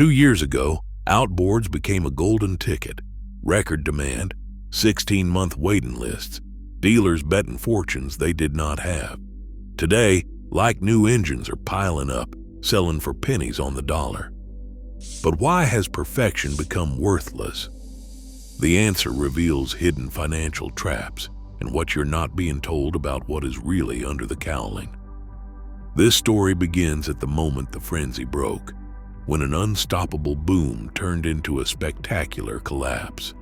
2 years ago, outboards became a golden ticket. Record demand, 16-month waiting lists, dealers betting fortunes they did not have. Today, like new engines are piling up, selling for pennies on the dollar. But why has perfection become worthless? The answer reveals hidden financial traps and what you're not being told about what is really under the cowling. This story begins at the moment the frenzy broke, when an unstoppable boom turned into a spectacular collapse.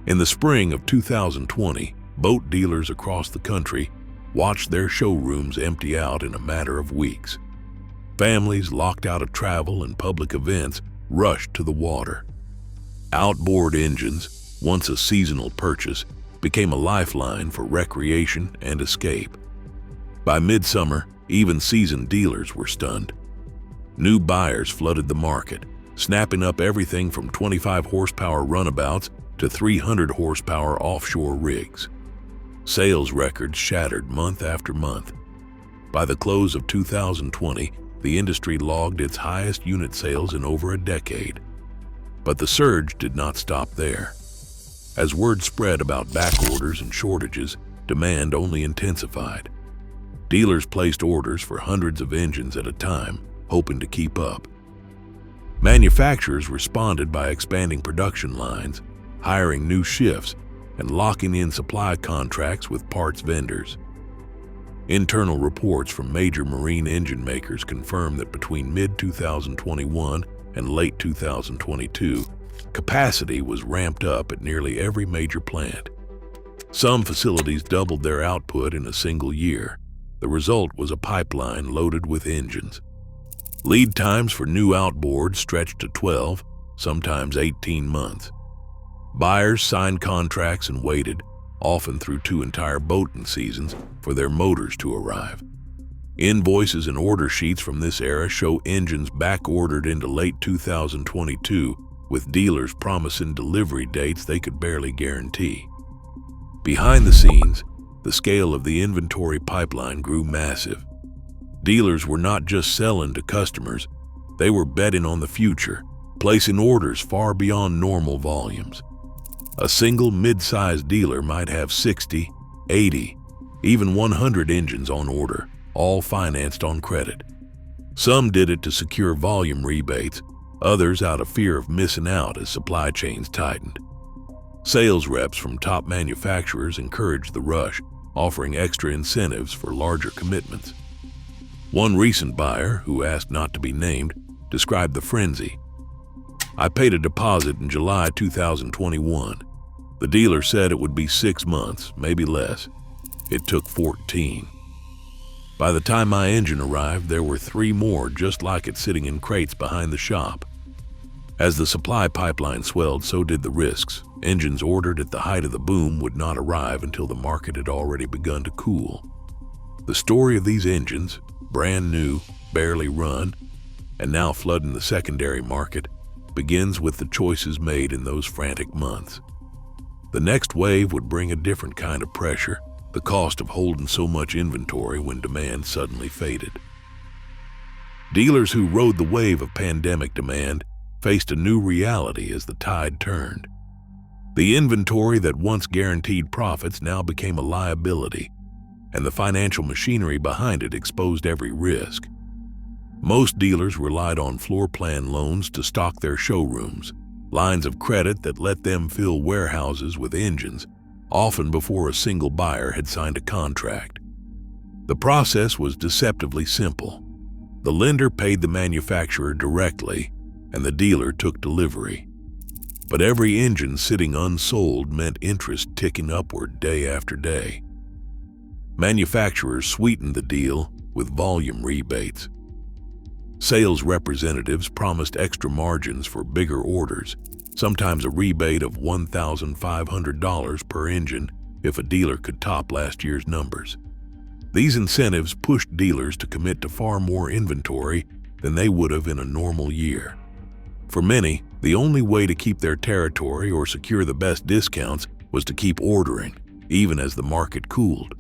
In the spring of 2020, boat dealers across the country watched their showrooms empty out in a matter of weeks. Families locked out of travel and public events rushed to the water. Outboard engines, once a seasonal purchase, became a lifeline for recreation and escape. By midsummer, even seasoned dealers were stunned. New buyers flooded the market, snapping up everything from 25 horsepower runabouts to 300 horsepower offshore rigs. Sales records shattered month after month. By the close of 2020, the industry logged its highest unit sales in over a decade. But the surge did not stop there. As word spread about back orders and shortages, demand only intensified. Dealers placed orders for hundreds of engines at a time, hoping to keep up. Manufacturers responded by expanding production lines, hiring new shifts, and locking in supply contracts with parts vendors. Internal reports from major marine engine makers confirm that between mid-2021 and late 2022, capacity was ramped up at nearly every major plant. Some facilities doubled their output in a single year. The result was a pipeline loaded with engines. Lead times for new outboards stretched to 12, sometimes 18 months. Buyers signed contracts and waited, often through 2 entire boating seasons, for their motors to arrive. Invoices and order sheets from this era show engines back-ordered into late 2022, with dealers promising delivery dates they could barely guarantee. Behind the scenes, the scale of the inventory pipeline grew massive. Dealers were not just selling to customers, they were betting on the future, placing orders far beyond normal volumes. A single mid-sized dealer might have 60, 80, even 100 engines on order, all financed on credit. Some did it to secure volume rebates, others out of fear of missing out as supply chains tightened. Sales reps from top manufacturers encouraged the rush, offering extra incentives for larger commitments. One recent buyer, who asked not to be named, described the frenzy. "I paid a deposit in July 2021. The dealer said it would be 6 months, maybe less. It took 14. By the time my engine arrived, there were 3 more just like it sitting in crates behind the shop." As the supply pipeline swelled, so did the risks. Engines ordered at the height of the boom would not arrive until the market had already begun to cool. The story of these engines, brand new, barely run, and now flooding the secondary market, begins with the choices made in those frantic months. The next wave would bring a different kind of pressure, the cost of holding so much inventory when demand suddenly faded. Dealers who rode the wave of pandemic demand faced a new reality as the tide turned. The inventory that once guaranteed profits now became a liability, and the financial machinery behind it exposed every risk. Most dealers relied on floor plan loans to stock their showrooms, lines of credit that let them fill warehouses with engines, often before a single buyer had signed a contract. The process was deceptively simple. The lender paid the manufacturer directly, and the dealer took delivery. But every engine sitting unsold meant interest ticking upward day after day. Manufacturers sweetened the deal with volume rebates. Sales representatives promised extra margins for bigger orders, sometimes a rebate of $1,500 per engine if a dealer could top last year's numbers. These incentives pushed dealers to commit to far more inventory than they would have in a normal year. For many, the only way to keep their territory or secure the best discounts was to keep ordering, even as the market cooled.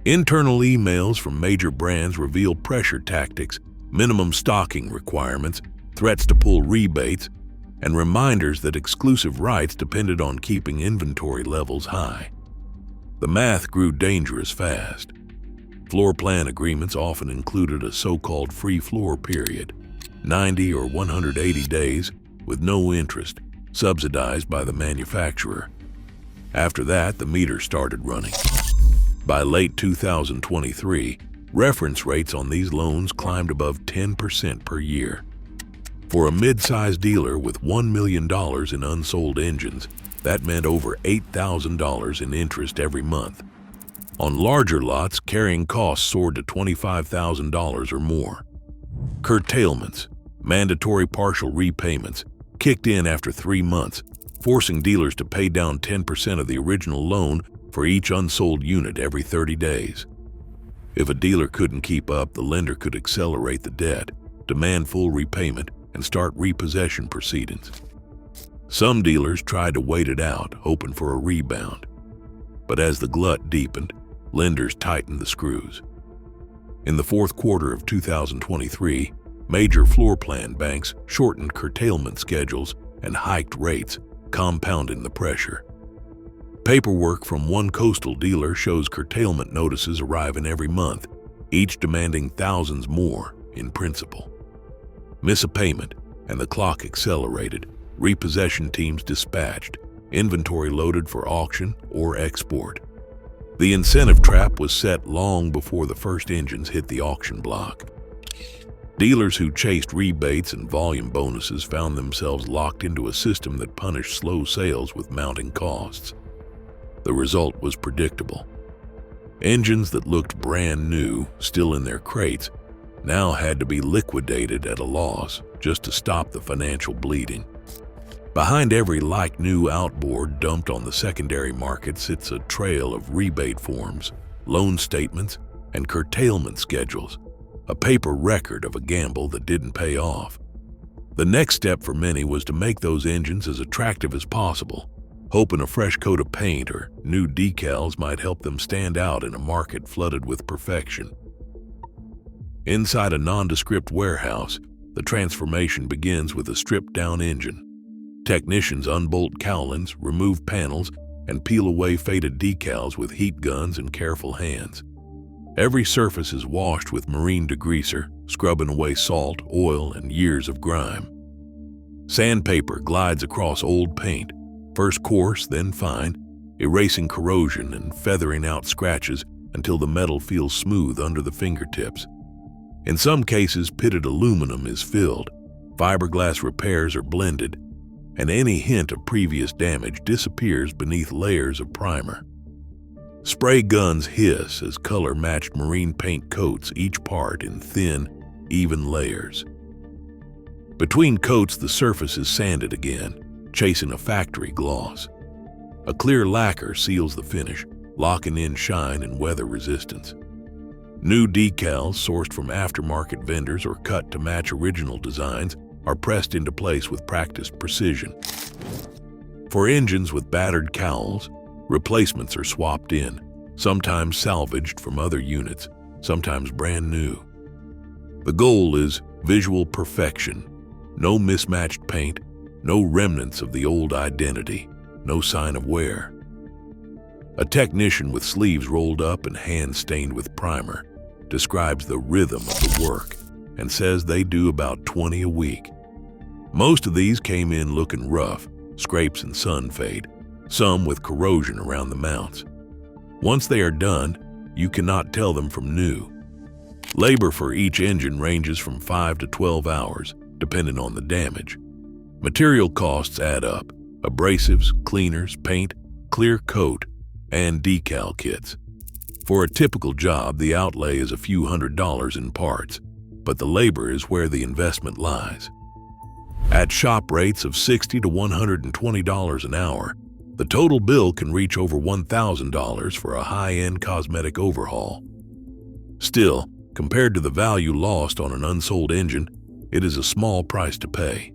Internal emails from major brands revealed pressure tactics minimum stocking requirements, threats to pull rebates, and reminders that exclusive rights depended on keeping inventory levels high. The math grew dangerous fast. Floor plan agreements often included a so-called free floor period, 90 or 180 days with no interest, subsidized by the manufacturer. After that, the meter started running. By late 2023, reference rates on these loans climbed above 10% per year. For a mid-sized dealer with $1 million in unsold engines, that meant over $8,000 in interest every month. On larger lots, carrying costs soared to $25,000 or more. Curtailments, mandatory partial repayments, kicked in after 3 months, forcing dealers to pay down 10% of the original loan for each unsold unit every 30 days. If a dealer couldn't keep up, the lender could accelerate the debt, demand full repayment, and start repossession proceedings. Some dealers tried to wait it out, hoping for a rebound. But as the glut deepened, lenders tightened the screws. In the fourth quarter of 2023, major floor plan banks shortened curtailment schedules and hiked rates, compounding the pressure. Paperwork from one coastal dealer shows curtailment notices arriving every month, each demanding thousands more in principal. Miss a payment, and the clock accelerated, repossession teams dispatched, inventory loaded for auction or export. The incentive trap was set long before the first engines hit the auction block. Dealers who chased rebates and volume bonuses found themselves locked into a system that punished slow sales with mounting costs. The result was predictable. Engines that looked brand new, still in their crates, now had to be liquidated at a loss just to stop the financial bleeding. Behind every like-new outboard dumped on the secondary market sits a trail of rebate forms, loan statements, and curtailment schedules, a paper record of a gamble that didn't pay off. The next step for many was to make those engines as attractive as possible, hoping a fresh coat of paint or new decals might help them stand out in a market flooded with perfection. Inside a nondescript warehouse, the transformation begins with a stripped-down engine. Technicians unbolt cowlings, remove panels, and peel away faded decals with heat guns and careful hands. Every surface is washed with marine degreaser, scrubbing away salt, oil, and years of grime. Sandpaper glides across old paint, first coarse, then fine, erasing corrosion and feathering out scratches until the metal feels smooth under the fingertips. In some cases, pitted aluminum is filled, fiberglass repairs are blended, and any hint of previous damage disappears beneath layers of primer. Spray guns hiss as color-matched marine paint coats each part in thin, even layers. Between coats, the surface is sanded again, chasing a factory gloss. A clear lacquer seals the finish, locking in shine and weather resistance. New decals, sourced from aftermarket vendors or cut to match original designs, are pressed into place with practiced precision. For engines with battered cowls, replacements are swapped in, sometimes salvaged from other units, sometimes brand new. The goal is visual perfection. No mismatched paint, no remnants of the old identity, no sign of wear. A technician with sleeves rolled up and hands stained with primer describes the rhythm of the work and says they do about 20 a week. Most of these came in looking rough, scrapes and sun fade, some with corrosion around the mounts. Once they are done, you cannot tell them from new. Labor for each engine ranges from 5 to 12 hours, depending on the damage. Material costs add up: abrasives, cleaners, paint, clear coat, and decal kits. For a typical job, the outlay is a few $100s in parts, but the labor is where the investment lies. At shop rates of $60 to $120 an hour, the total bill can reach over $1,000 for a high-end cosmetic overhaul. Still, compared to the value lost on an unsold engine, it is a small price to pay.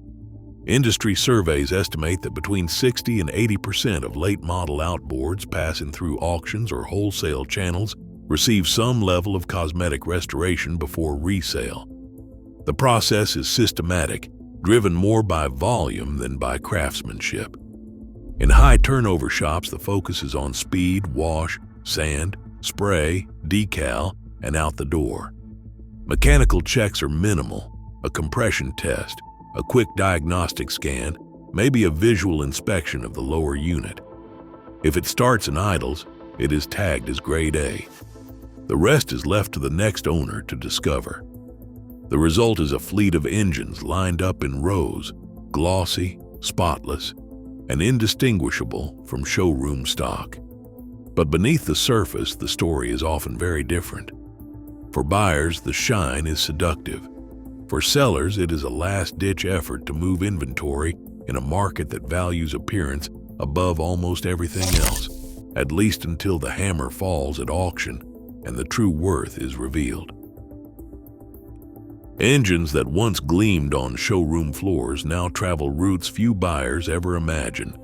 Industry surveys estimate that between 60 and 80% of late-model outboards passing through auctions or wholesale channels receive some level of cosmetic restoration before resale. The process is systematic, driven more by volume than by craftsmanship. In high turnover shops, the focus is on speed, wash, sand, spray, decal, and out the door. Mechanical checks are minimal: a compression test, a quick diagnostic scan, maybe a visual inspection of the lower unit. If it starts and idles, it is tagged as Grade A. The rest is left to the next owner to discover. The result is a fleet of engines lined up in rows, glossy, spotless, and indistinguishable from showroom stock. But beneath the surface, the story is often very different. For buyers, the shine is seductive. For sellers, it is a last-ditch effort to move inventory in a market that values appearance above almost everything else, at least until the hammer falls at auction and the true worth is revealed. Engines that once gleamed on showroom floors now travel routes few buyers ever imagined.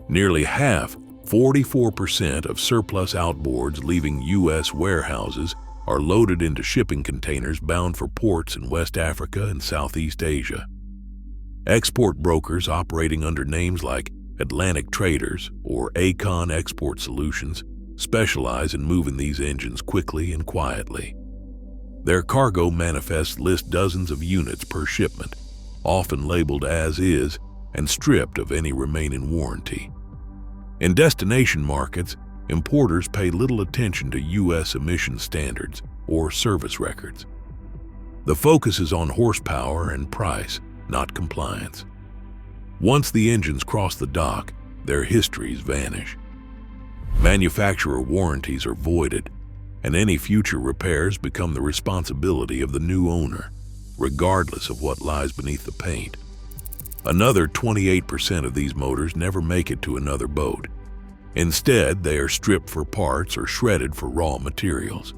Nearly half, 44% of surplus outboards leaving U.S. warehouses are loaded into shipping containers bound for ports in West Africa and Southeast Asia. Export brokers operating under names like Atlantic Traders or Acon Export Solutions specialize in moving these engines quickly and quietly. Their cargo manifests list dozens of units per shipment, often labeled as is and stripped of any remaining warranty. In destination markets, importers pay little attention to U.S. emission standards or service records. The focus is on horsepower and price, not compliance. Once the engines cross the dock, their histories vanish. Manufacturer warranties are voided, and any future repairs become the responsibility of the new owner, regardless of what lies beneath the paint. Another 28% of these motors never make it to another boat. Instead, they are stripped for parts or shredded for raw materials.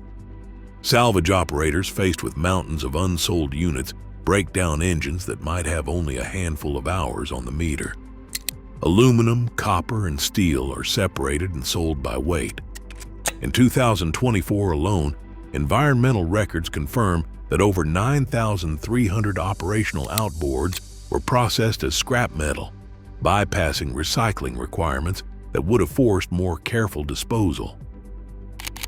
Salvage operators faced with mountains of unsold units break down engines that might have only a handful of hours on the meter. Aluminum, copper, and steel are separated and sold by weight. In 2024 alone, environmental records confirm that over 9,300 operational outboards were processed as scrap metal, bypassing recycling requirements that would have forced more careful disposal.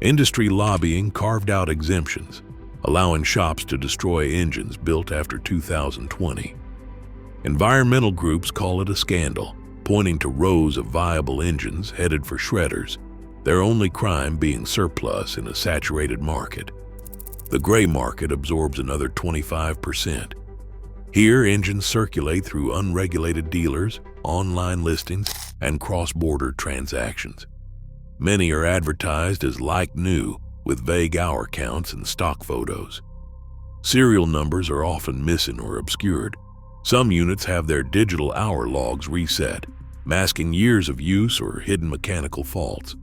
Industry lobbying carved out exemptions, allowing shops to destroy engines built after 2020. Environmental groups call it a scandal, pointing to rows of viable engines headed for shredders, their only crime being surplus in a saturated market. The gray market absorbs another 25%. Here, engines circulate through unregulated dealers, online listings, and cross-border transactions. Many are advertised as like new, with vague hour counts and stock photos. Serial numbers are often missing or obscured. Some units have their digital hour logs reset, masking years of use or hidden mechanical faults.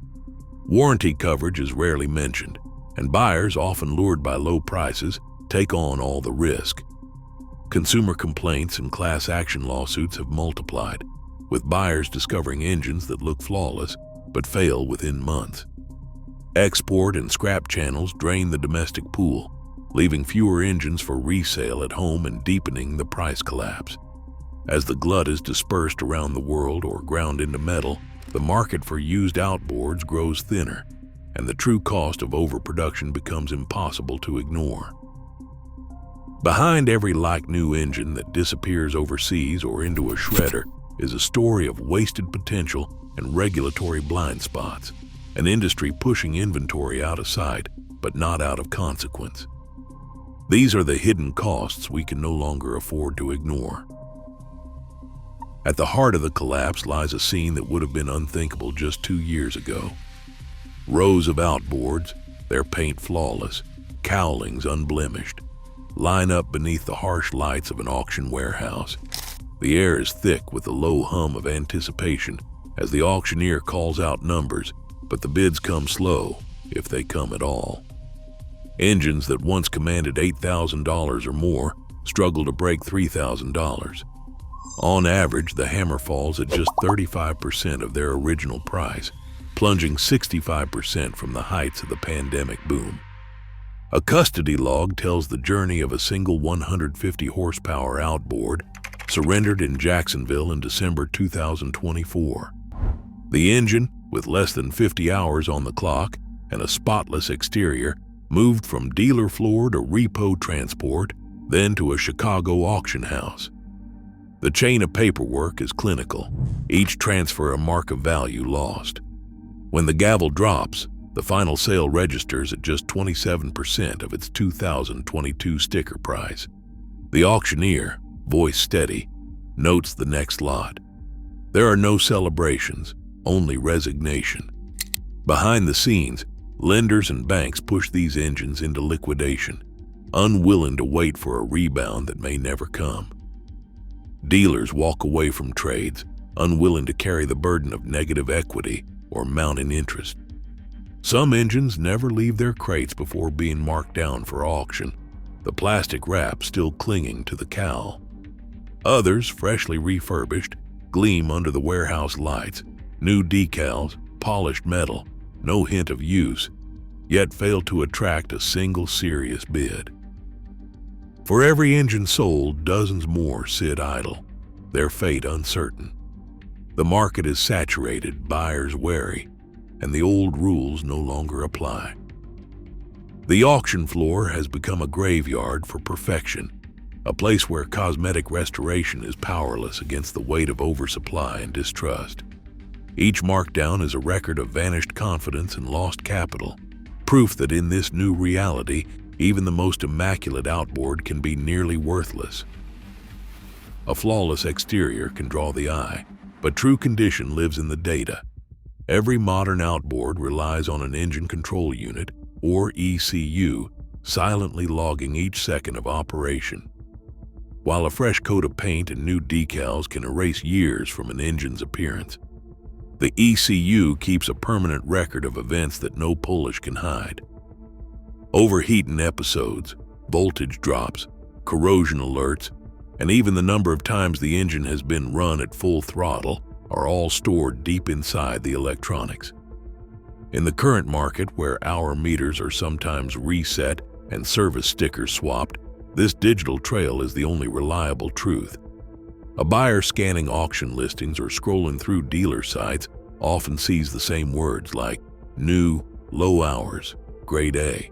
Warranty coverage is rarely mentioned, and buyers, often lured by low prices, take on all the risk. Consumer complaints and class action lawsuits have multiplied, with buyers discovering engines that look flawless but fail within months. Export and scrap channels drain the domestic pool, leaving fewer engines for resale at home and deepening the price collapse. As the glut is dispersed around the world or ground into metal, the market for used outboards grows thinner, and the true cost of overproduction becomes impossible to ignore. Behind every like-new engine that disappears overseas or into a shredder is a story of wasted potential and regulatory blind spots, an industry pushing inventory out of sight, but not out of consequence. These are the hidden costs we can no longer afford to ignore. At the heart of the collapse lies a scene that would have been unthinkable just 2 years ago. Rows of outboards, their paint flawless, cowlings unblemished, line up beneath the harsh lights of an auction warehouse. The air is thick with the low hum of anticipation as the auctioneer calls out numbers, but the bids come slow, if they come at all. Engines that once commanded $8,000 or more struggle to break $3,000. On average, the hammer falls at just 35% of their original price, plunging 65% from the heights of the pandemic boom. A custody log tells the journey of a single 150 horsepower outboard surrendered in Jacksonville in December 2024. The engine, with less than 50 hours on the clock and a spotless exterior, moved from dealer floor to repo transport, then to a Chicago auction house. The chain of paperwork is clinical, each transfer a mark of value lost. When the gavel drops, the final sale registers at just 27% of its 2022 sticker price. The auctioneer, voice steady, notes the next lot. There are no celebrations, only resignation. Behind the scenes, lenders and banks push these engines into liquidation, unwilling to wait for a rebound that may never come. Dealers walk away from trades, unwilling to carry the burden of negative equity or mounting interest. Some engines never leave their crates before being marked down for auction, the plastic wrap still clinging to the cowl. Others, freshly refurbished, gleam under the warehouse lights, new decals, polished metal, no hint of use, yet fail to attract a single serious bid. For every engine sold, dozens more sit idle, their fate uncertain. The market is saturated, buyers wary, and the old rules no longer apply. The auction floor has become a graveyard for perfection, a place where cosmetic restoration is powerless against the weight of oversupply and distrust. Each markdown is a record of vanished confidence and lost capital, proof that in this new reality, even the most immaculate outboard can be nearly worthless. A flawless exterior can draw the eye, but true condition lives in the data. Every modern outboard relies on an engine control unit, or ECU, silently logging each second of operation. While a fresh coat of paint and new decals can erase years from an engine's appearance, the ECU keeps a permanent record of events that no polish can hide. Overheating episodes, voltage drops, corrosion alerts, and even the number of times the engine has been run at full throttle are all stored deep inside the electronics. In the current market, where hour meters are sometimes reset and service stickers swapped, this digital trail is the only reliable truth. A buyer scanning auction listings or scrolling through dealer sites often sees the same words like new, low hours, grade A.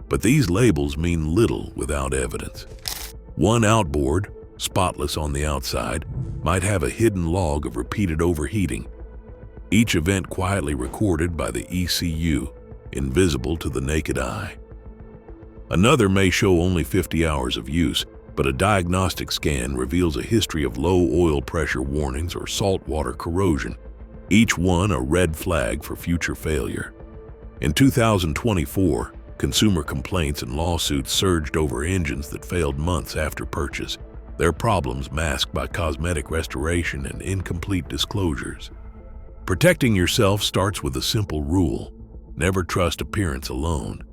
But these labels mean little without evidence. One outboard, spotless on the outside, might have a hidden log of repeated overheating, each event quietly recorded by the ECU, invisible to the naked eye. Another may show only 50 hours of use, but a diagnostic scan reveals a history of low oil pressure warnings or saltwater corrosion, each one a red flag for future failure. In 2024, consumer complaints and lawsuits surged over engines that failed months after purchase, their problems masked by cosmetic restoration and incomplete disclosures. Protecting yourself starts with a simple rule: never trust appearance alone.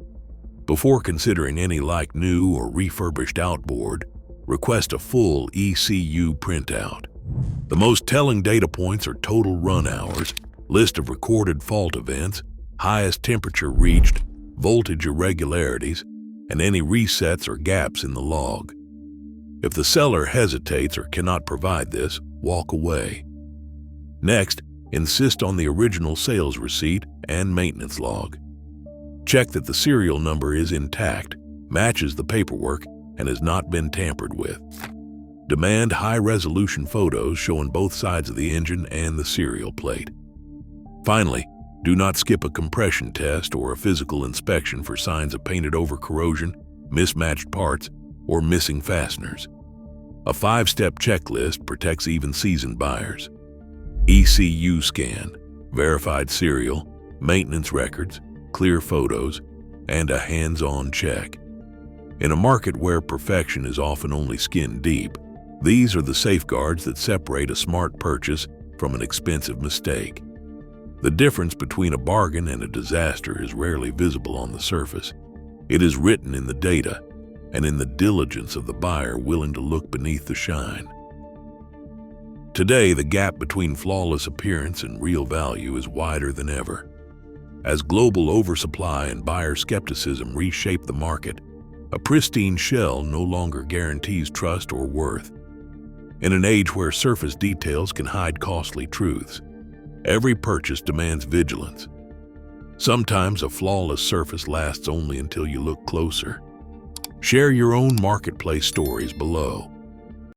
Before considering any like new or refurbished outboard, request a full ECU printout. The most telling data points are total run hours, list of recorded fault events, highest temperature reached, voltage irregularities, and any resets or gaps in the log. If the seller hesitates or cannot provide this, walk away. Next, insist on the original sales receipt and maintenance log. Check that the serial number is intact, matches the paperwork, and has not been tampered with. Demand high-resolution photos showing both sides of the engine and the serial plate. Finally, do not skip a compression test or a physical inspection for signs of painted over corrosion, mismatched parts, or missing fasteners. A 5-step checklist protects even seasoned buyers. ECU scan, verified serial, maintenance records, clear photos, and a hands-on check. In a market where perfection is often only skin deep, these are the safeguards that separate a smart purchase from an expensive mistake. The difference between a bargain and a disaster is rarely visible on the surface. It is written in the data and in the diligence of the buyer willing to look beneath the shine. Today, the gap between flawless appearance and real value is wider than ever. As global oversupply and buyer skepticism reshape the market, a pristine shell no longer guarantees trust or worth. In an age where surface details can hide costly truths, every purchase demands vigilance. Sometimes a flawless surface lasts only until you look closer. Share your own marketplace stories below.